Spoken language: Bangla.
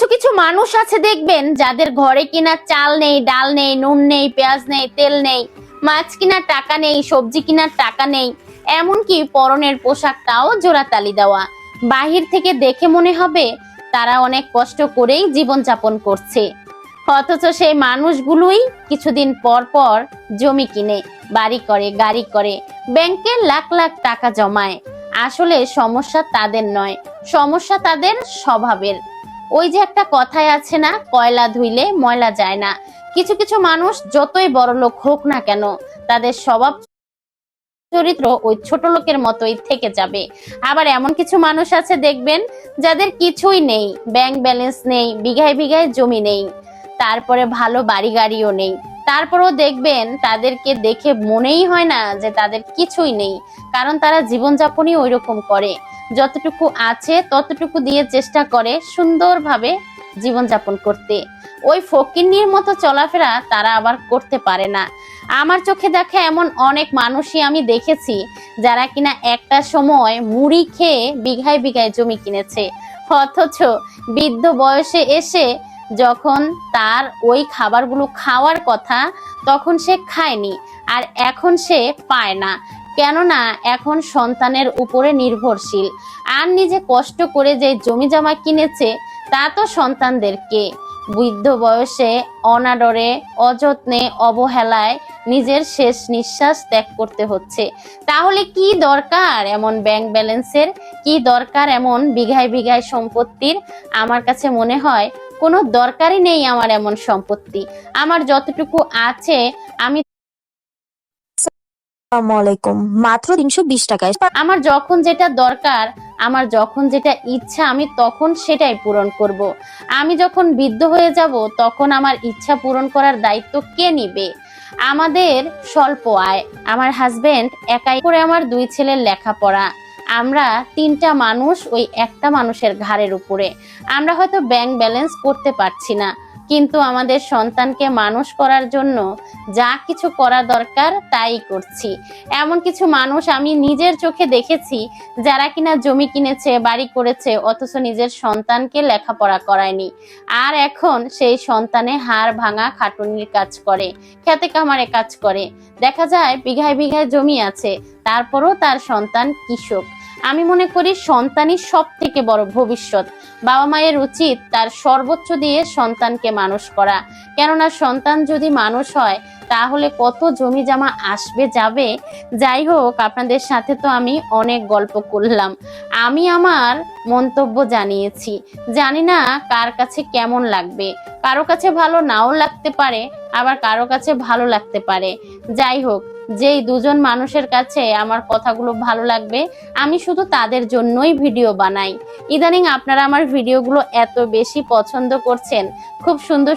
কিছু কিছু মানুষ আছে দেখবেন যাদের ঘরে কিনা চাল নেই, ডাল নেই, নুন নেই, পেঁয়াজ নেই, তেল নেই, মাছ কিনার টাকা নেই, সবজি কিনার টাকা নেই, এমনকি পরনের পোশাকটাও জোড়াতালি দেওয়া। বাহির থেকে দেখে মনে হবে তারা অনেক কষ্ট করেই জীবনযাপন করছে, অথচ সেই মানুষগুলোই কিছুদিন পর পর জমি কিনে, বাড়ি করে, গাড়ি করে, ব্যাংকে লাখ লাখ টাকা জমায়। আসলে সমস্যা তাদের নয়, সমস্যা তাদের স্বভাবের। ওই যে একটা কথাই আছে না, কয়লা ধুইলে ময়লা যায় না। কিছু কিছু মানুষ যতই বড়লোক হোক না কেন, তাদের স্বভাব চরিত্র ওই ছোট লোকের মতোই থেকে যাবে। আবার এমন কিছু মানুষ আছে দেখবেন যাদের কিছুই নেই, ব্যাংক ব্যালেন্স নেই, বিঘায় বিঘায় জমি নেই, তারপরে ভালো বাড়ি গাড়িও নেই, তারপরেও দেখবেন তাদেরকে দেখে মনেই হয় না যে তাদের কিছুই নেই, কারণ তারা জীবনযাপনই ওই রকম করে। যতটুকু আছে ততটুকু দিয়ে চেষ্টা করে সুন্দরভাবে জীবনযাপন করতে। ওই ফকিন্নির মতো চলাফেরা তারা আবার করতে পারে না। আমার চোখে দেখা এমন অনেক মানুষই আমি দেখেছি যারা কিনা একটা সময় মুড়ি খেয়ে বিঘায় বিঘায় জমি কিনেছে, অথচ বৃদ্ধ বয়সে এসে যখন তার ওই খাবারগুলো খাওয়ার কথা তখন সে খায়নি, আর এখন সে পায় না, কেননা এখন সন্তানের উপরে নির্ভরশীল। আর নিজে কষ্ট করে যে জমি জমা কিনেছে তা তো সন্তানদেরকে বৃদ্ধ বয়সে অনাদরে, অযত্নে, অবহেলায় নিজের শেষ নিঃশ্বাস ত্যাগ করতে হচ্ছে। তাহলে কি দরকার এমন ব্যাংক ব্যালেন্সের, কি দরকার এমন বিঘায় বিঘায় সম্পত্তির? আমার কাছে মনে হয় কোনো দরকারই নেই আমার এমন সম্পত্তি। আমার যতটুকু আছে আমি আসসালামাইকুম, মাত্র 320 টাকায়। আমার যখন যেটা দরকার, আমার যখন যেটা ইচ্ছা, আমি তখন সেটাই পূরণ করব। আমি যখন বৃদ্ধ হয়ে যাব তখন আমার ইচ্ছা পূরণ করার দায়িত্ব কে নিবে? আমাদের স্বল্প আয়, আমার হাজবেন্ড একাই করে আমার 2 ছেলের লেখাপড়া, আমরা 3টা মানুষ ওই একটা মানুষের ঘাড়ের উপরে। আমরা হয়তো ব্যাংক ব্যালেন্স করতে পারছি না, কিন্তু আমাদের সন্তানকে মানুষ করার জন্য যা কিছু করা দরকার তাই করছি। এমন কিছু মানুষ আমি নিজের চোখে দেখেছি যারা কিনা জমি কিনেছে, বাড়ি করেছে, অথচ নিজের সন্তানকে লেখাপড়া করায়নি। আর এখন সেই সন্তানে হাড় ভাঙা খাটুনির কাজ করে, খেতে খামারে কাজ করে। দেখা যায় বিঘায় বিঘায় জমি আছে, তারপরও তার সন্তান কৃষক। আমি মনে করি সন্তানই সব থেকে বড় ভবিষ্যৎ। বাবা মায়ের উচিত তার সর্বোচ্চ দিয়ে সন্তানকে মানুষ করা, কেননা সন্তান যদি মানুষ হয় তাহলে কত জমি জমা আসবে যাবে। যাই হোক, আপনাদের সাথে তো আমি অনেক গল্প করলাম, আমি আমার মন্তব্য জানিয়েছি। জানি না কার কাছে কেমন লাগবে, কারো কাছে ভালো নাও লাগতে পারে, আবার কারো কাছে ভালো লাগতে পারে। যাই হোক, যেই দুজন মানুষের কাছে আমার কথাগুলো ভালো লাগবে আমি শুধু তাদের জন্যই ভিডিও বানাই। ইদানিং আপনারা আমার ভিডিওগুলো এত বেশি পছন্দ করছেন, খুব সুন্দর সুন্দর